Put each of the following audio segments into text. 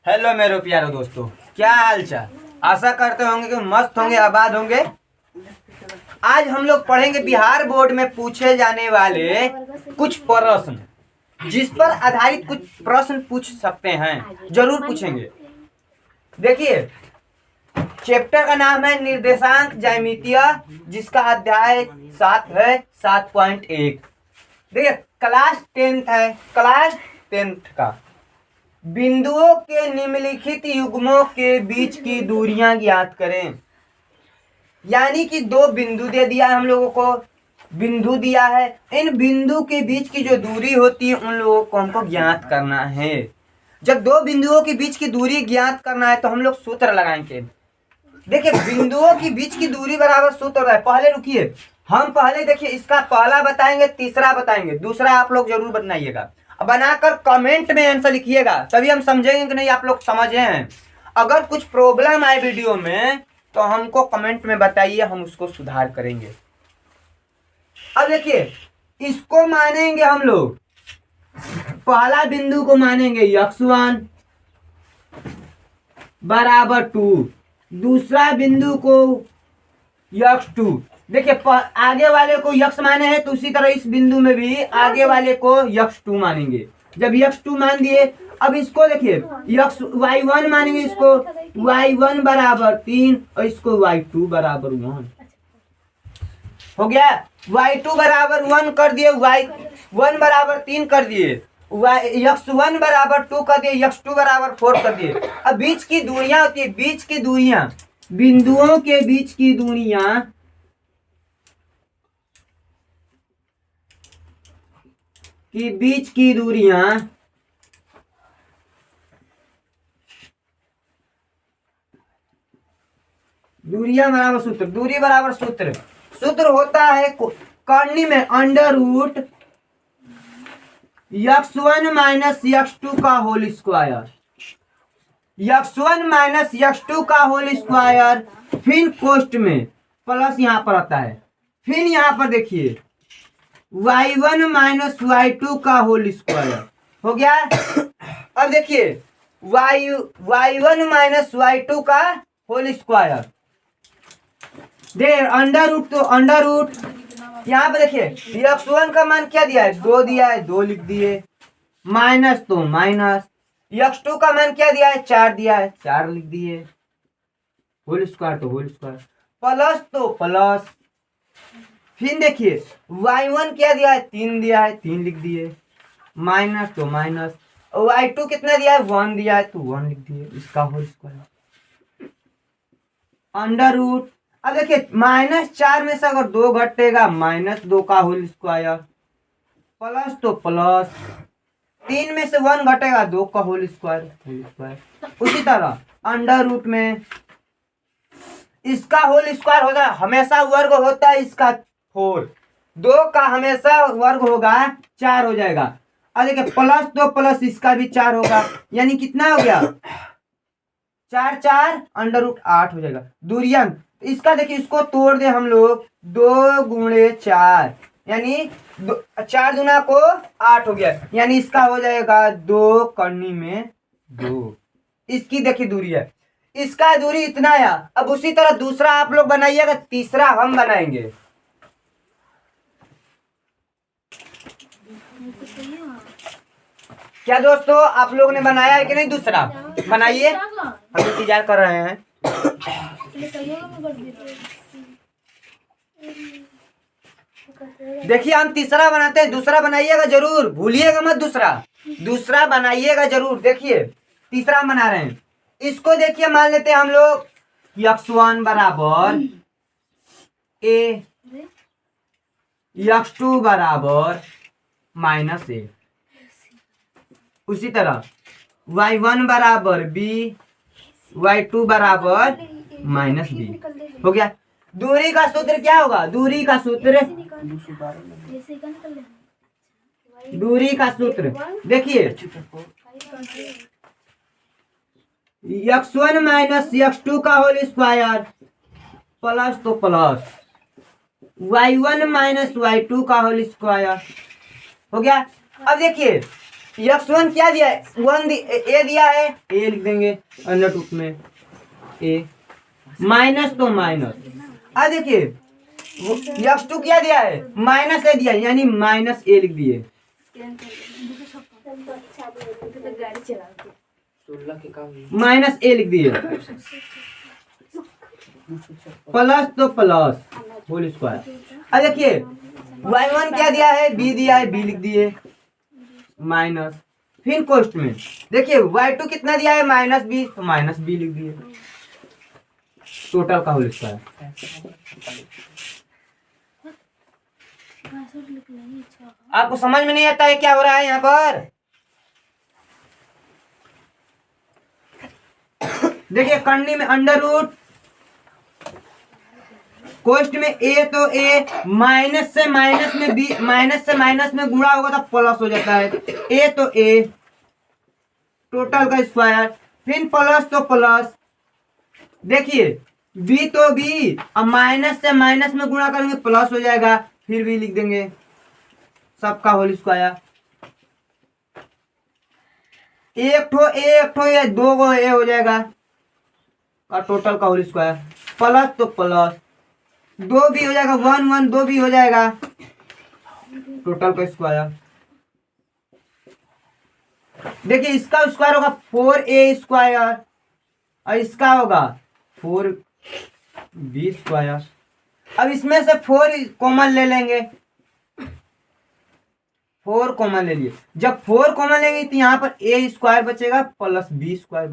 Hello मेरे प्यारे दोस्तों, क्या हाल चाल। आशा करते होंगे कि मस्त होंगे, आबाद होंगे। आज हम लोग पढ़ेंगे बिहार बोर्ड में पूछे जाने वाले कुछ प्रश्न, जिस पर आधारित कुछ प्रश्न पूछ सकते हैं, जरूर पूछेंगे। देखिए, चैप्टर का नाम है निर्देशांक ज्यामितीय, जिसका अध्याय 7 है 7.1। देखिए, क्लास 10th है, क्लास 10th का बिंदुओं के निम्नलिखित युग्मों के बीच की दूरियां ज्ञात करें। यानी कि दो बिंदु दे दिया है हम लोगों को, बिंदु दिया है, इन बिंदु के बीच की जो दूरी होती है उन लोगों को हमको ज्ञात करना है। जब दो बिंदुओं के बीच की दूरी ज्ञात करना है तो हम लोग सूत्र लगाएंगे। देखिए, बिंदुओं के बीच की दूरी बराबर सूत्र है। पहले रुकिए, हम पहले देखिए इसका पहला बताएंगे, तीसरा बताएंगे, दूसरा आप लोग जरूर बनाइएगा। बनाकर कमेंट में आंसर लिखिएगा, तभी हम समझेंगे कि नहीं आप लोग समझे हैं। अगर कुछ प्रॉब्लम आए वीडियो में तो हमको कमेंट में बताइए, हम उसको सुधार करेंगे। अब देखिए, इसको मानेंगे हम लोग, पहला बिंदु को मानेंगे x1 बराबर 2, दूसरा बिंदु को x2। देखिए, आगे वाले को x माने हैं तो उसी तरह इस बिंदु में भी आगे वाले को x2 मानेंगे। जब x2 मान दिए, अब इसको देखिए y1 मानेंगे, इसको y1 बराबर 3 और इसको y2 बराबर 1 हो गया। y2 बराबर 1 कर दिए, y1 बराबर 3 कर दिए, x1 बराबर 2 कर दिए, x2 बराबर 4 कर दिए। अब बीच की दूरियां होती है, बीच की दूरियां, बिंदुओं के बीच की दूरियां दूरियां बराबर सूत्र, दूरी बराबर सूत्र होता है करनी में under root x1 minus x2 का whole square, x1 minus x2 का होल स्क्वायर, फिर कोष्ट में प्लस यहां पर आता है, फिर यहां पर देखिए y1 माइनस y2 का होल स्क्वायर हो गया। अब देखिए y1 माइनस y2 का होल स्क्वायर, दे अंडर रूट, तो अंडर रूट यहाँ पे देखिए x1 का मान क्या दिया है, 2 दिया है, 2 लिख दिए, माइनस तो माइनस, x2 का मान क्या दिया है, 4 दिया है, 4 लिख दिए, होल स्क्वायर तो होल स्क्वायर, प्लस तो प्लस, फिर देखिए y1 क्या दिया है, 3 दिया है, 3 लिख दिए, माइनस तो माइनस, y2 कितना दिया है, 1 दिया है तो 1 लिख दिए, इसका होल स्क्वायर अंडर रूट। अब देखिए -4 में से अगर 2 घटेगा, -2 का होल स्क्वायर, प्लस तो प्लस, 3 में से 1 घटेगा, 2 का होल स्क्वायर। उसी तरह अंडर रूट में इसका होल स्क्वायर होगा, हमेशा वर्ग होता है इसका 4, 2 का हमेशा वर्ग होगा 4 हो जाएगा। अब देखिए प्लस तो प्लस, इसका भी 4 होगा, यानी कितना हो गया, 4 4 अंडर रूट 8 हो जाएगा। दूरियां इसका देखिए, इसको तोड़ दे हम लोग, 2 गुणे 4 यानी 4 दूना को 8 हो गया, यानी इसका हो जाएगा 2 करनी में 2। इसकी देखिए दूरी है, इसका दूरी इतना है। अब उसी तरह दूसरा आप लोग बनाइएगा, तीसरा हम बनाएंगे। क्या दोस्तों, आप लोग ने बनाया है कि नहीं? दूसरा बनाइए, हम इंतजार कर रहे हैं। देखिए, हम तीसरा बनाते हैं, दूसरा बनाइएगा जरूर, भूलिएगा मत, दूसरा बनाइएगा जरूर। देखिए तीसरा बना रहे हैं, इसको देखिए मान लेते हैं हम लोग x1 बराबर a, x2 बराबर -a, उसी तरह y1 बराबर b, y2 बराबर -b हो गया। दूरी का सूत्र क्या होगा, दूरी का सूत्र देखिए x1 माइनस x2 का होल स्क्वायर, प्लस तो प्लस, y1 माइनस y2 का होल स्क्वायर हो गया। अब देखिए x1 क्या दिया है, a दिया है, a लिख देंगे अंडर रूट में a, माइनस तो माइनस। अब देखिए x2 क्या दिया है, माइनस a दिया है, यानी माइनस a लिख दिए, माइनस a लिख दिए, प्लस तो प्लस होल स्क्वायर। अब देखिए y1 क्या दिया है, b दिया है, b लिख दिए माइनस, फिर कोष्ट में देखिए y2 कितना दिया है, माइनस b, तो माइनस b लिख दिए, टोटल का होल स्क्वायर। आपको समझ में नहीं आता है क्या हो रहा है यहाँ पर? देखिए करनी में अंडर रूट, कोष्ट में a, तो a माइनस से माइनस में b, माइनस से माइनस में गुणा होगा तो प्लस हो जाता है, a तो a टोटल का स्क्वायर, फिर प्लस तो प्लस, देखिए b तो b, अब माइनस से माइनस में गुणा करेंगे प्लस हो जाएगा, फिर भी लिख देंगे सबका होल स्क्वायर। एक ठो ये दो गो ए हो जाएगा और टोटल का होल स्क्वायर, प्लस तो प्लस, दो भी हो जाएगा, 1 1 दो भी हो जाएगा, टोटल का स्क्वायर। देखिए इसका स्क्वायर होगा 4a स्क्वायर और इसका होगा 4b स्क्वायर। अब इसमें से 4 कॉमन ले लेंगे, 4 कॉमन ले लिए, जब 4 कॉमन लेंगे तो यहाँ पर a स्क्वायर बचेगा प्लस b स्क्वायर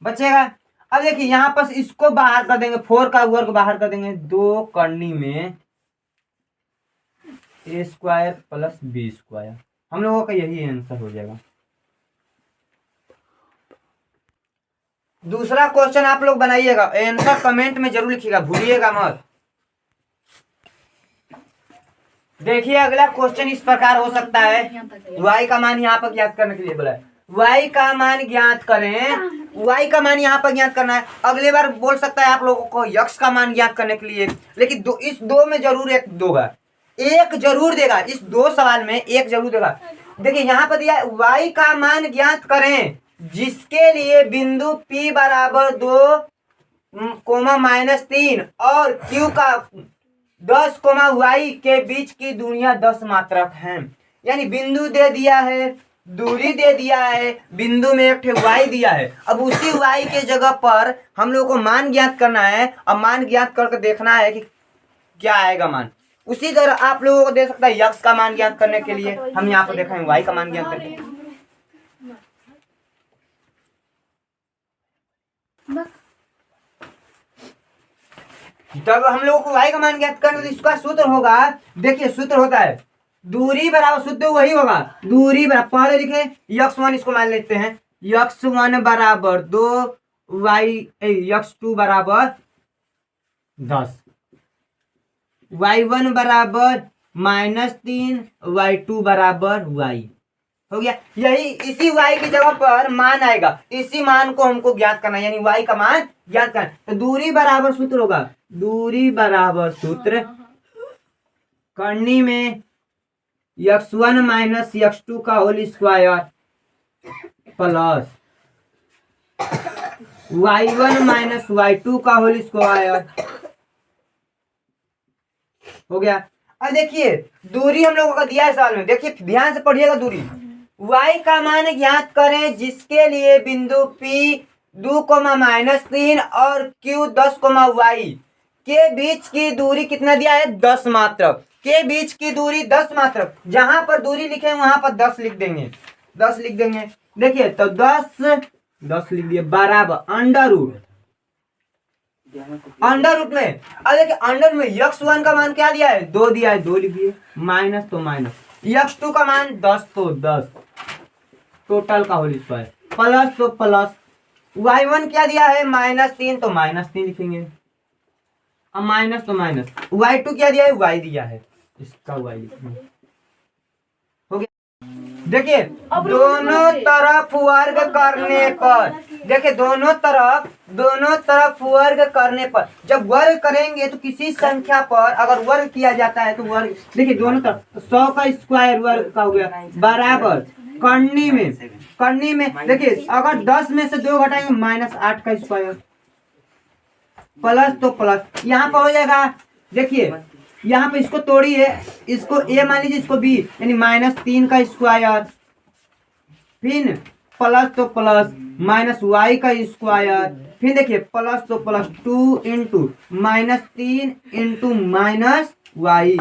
बचेगा। अब देखिए यहाँ पर इसको बाहर कर देंगे, 4 का वर्ग बाहर कर देंगे, 2 करनी में a square plus b square, हम लोगों का यही आंसर हो जाएगा। दूसरा क्वेश्चन आप लोग बनाइएगा, आंसर कमेंट में जरूर लिखिएगा, भूलिएगा मत। देखिए अगला क्वेश्चन इस प्रकार हो सकता है, y का मान यहाँ पर ज्ञात करने के लिए बोला है, y का मान ज्ञात करें, y का मान यहाँ पर ज्ञात करना है। अगले बार बोल सकता है आप लोगों को x का मान ज्ञात करने के लिए, लेकिन इस दो में जरूर एक दोगा, एक जरूर देगा, इस दो सवाल में एक जरूर देगा। देखिए यहाँ पर दिया y का मान ज्ञात करें जिसके लिए बिंदु P बराबर 2, और Q का 10, y के बीच की दूरियां 10 मात्रक हैं। यानी बिंदु दे दिया है, दूरी दे दिया है, बिंदु में एक y दिया है, अब उसी y के जगह पर हम लोग को मान ज्ञात करना है। अब मान ज्ञात करके देखना है कि क्या आएगा मान। उसी तरह आप लोगों को दे सकता है x का मान ज्ञात करने के लिए, हम यहाँ पर देखेंगे y का मान ज्ञात करके। जब हम लोगों को y का मान ज्ञात करना, तो इसका सूत्र होगा, देखिए सूत्र होता है दूरी बराबर, सूत्र वही होगा, दूरी बराबर, पहले लिखे x1, इसको मान लेते हैं, x1 बराबर 2, x2 बराबर 10, y1 बराबर -3, y2 बराबर y हो गया। यही इसी y की जगह पर मान आएगा, इसी मान को हमको ज्ञात करना है, यानी y का मान ज्ञात करना। तो दूरी बराबर सूत्र होगा, दूरी बराबर सूत्र करनी में x1 माइनस x2 का whole square plus y1 minus y2 का होल स्क्वायर हो गया। अब देखिए दूरी हम लोगों का दिया है सवाल में, देखिए ध्यान से पढ़िएगा, दूरी y का मान ज्ञात करें जिसके लिए बिंदु P 2, और Q 10, y के बीच की दूरी कितना दिया है, 10 मात्रक, के बीच की दूरी 10 मात्रक, जहां पर दूरी लिखे वहां पर 10 लिख देंगे, 10 लिख देंगे। देखिए तो 10 लिख दिए बराबर अंडर रूट में। अब देखिए अंडर में x1 का मान क्या दिया है, 2 दिया है, 2 लिख दिए, माइनस तो माइनस, x2 का मान 10 तो 10 टोटल का होल स्क्वायर, प्लस तो प्लस, y1 क्या दिया है, -3 तो -3 लिखेंगे, अब माइनस तो माइनस, y2 क्या दिया है, y दिया है, इसका y लिखेंगे, हो गया। देखिए दोनों तरफ वर्ग करने पर देखिए दोनों तरफ वर्ग करने पर, जब वर्ग करेंगे तो किसी संख्या पर अगर वर्ग किया जाता है तो वर्ग, देखिए दोनों तरफ 100 का स्क्वायर वर्ग का हो गया बराबर करनी में देखिए अगर 10 में से 2 घटाएंगे -8 का स्क्वायर प्लस तो प्लस यहाँ पर हो जाएगा। देखिए यहाँ पे इसको तोड़िए, इसको a मान लीजिए, इसको b, यानी -3 का स्क्वायर, फिर प्लस तो प्लस -y का स्क्वायर, फिर देखिए प्लस तो प्लस 2 इंटू -3 इंटू -y,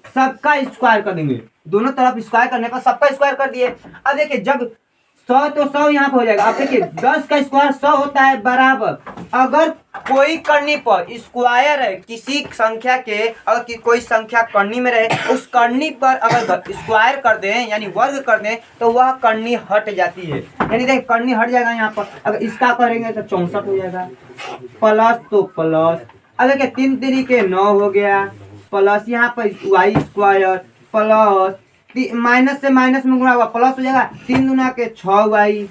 सबका स्क्वायर कर देंगे। दोनों तरफ स्क्वायर करने पर सबका स्क्वायर कर दिए। अब देखिए जब 100 तो 100 यहाँ पे हो जाएगा। अब देखिए 10 का स्क्वायर 100 होता है बराबर, अगर कोई करनी पर स्क्वायर है किसी संख्या के, अगर कोई संख्या करनी में रहे उस करनी पर अगर स्क्वायर कर दें यानी वर्ग कर दें तो वह करनी हट जाती है, यानी देखिए करनी हट जाएगा। यहाँ पर अगर इसका करेंगे तो 64 हो जाएगा प्लस तो प्लस। अब देखिए 3 3 9 हो गया प्लस यहाँ पर y स्क्वायर प्लस माइनस से माइनस में गुणा हुआ प्लस हो जाएगा 3 दूना के 6y।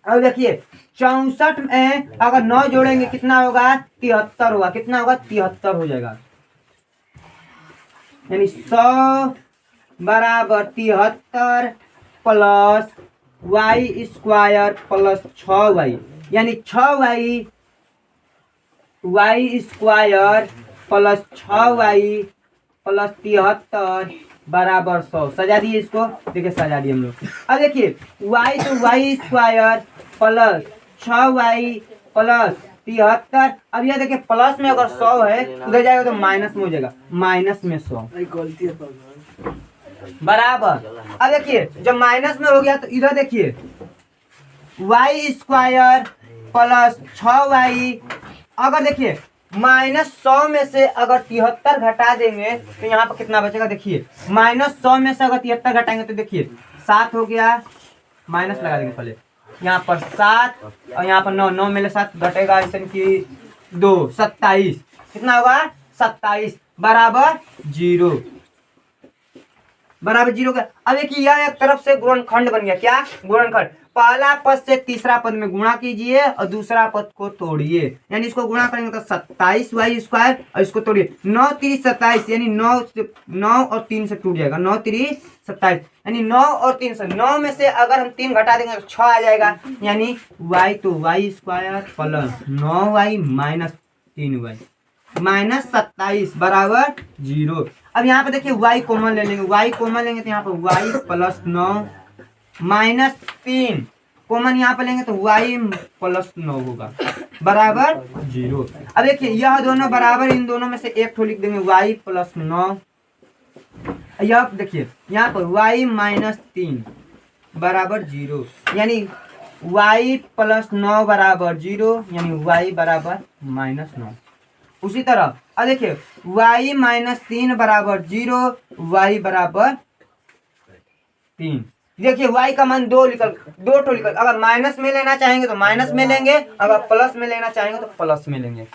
अब देखिए 64 में अगर 9 जोड़ेंगे कितना होगा 73 होगा, कितना होगा 73 हो जाएगा, यानी 100 बराबर 73 plus y square plus 6y, यानी 6y y square plus 6y plus 73 बराबर 100। सजा दिए इसको, देखिए सजा दिए हम लोग। अब देखिए y तो y square plus 6y plus 73। अब यह देखिए प्लस में अगर 100 है उधर जाएगा तो माइनस में हो जाएगा, माइनस में 100 बराबर। अब देखिए जब माइनस में हो गया तो इधर देखिए y स्क्वायर प्लस 6y, अगर देखिए -100 में से अगर 73 घटा देंगे तो यहाँ पर कितना बचेगा, देखिए -100 में से अगर 73 घटाएंगे तो देखिए 7 हो गया, माइनस लगा देंगे पहले, यहाँ पर 7 और यहाँ पर 9, 9 में से 7 घटेगा ऐसे कि 2, 27, कितना होगा 27 बराबर 0 का। अब देखिए यह एक तरफ से गुणनखंड बन गया। क्या गुणनखंड, पहला पद से तीसरा पद में गुणा कीजिए और दूसरा पद को तोड़िए, यानी इसको गुणा करेंगे तो 27y स्क्वायर और इसको तोड़िए 9 3 27, यानी 9 और 3 से टूट जाएगा, 9 3 27, यानी 9 और 3 से 9 में से अगर हम 3 घटा देंगे तो 6 आ जाएगा, यानी y तो y square plus 9y minus 3y -27 बराबर 0। अब यहाँ पे देखिए y कॉमन ले लेंगे, y कॉमन लेंगे तो यहाँ पर y प्लस 9 माइनस 3 कॉमन यहाँ पे लेंगे तो y प्लस 9 होगा बराबर 0। अब देखिए यह दोनों बराबर, इन दोनों में से एक ठो लिख देंगे y प्लस 9, यह देखिए यहाँ पर y माइनस 3 बराबर 0, यानी y प्लस 9 बराबर 0, यानी y बराबर -9। उसी तरह अब देखिए y माइनस 3 बराबर 0, y बराबर 3। देखिए y का मान 2 ठो निकल, अगर माइनस में लेना चाहेंगे तो माइनस में लेंगे, अगर प्लस में लेना चाहेंगे तो प्लस में लेंगे।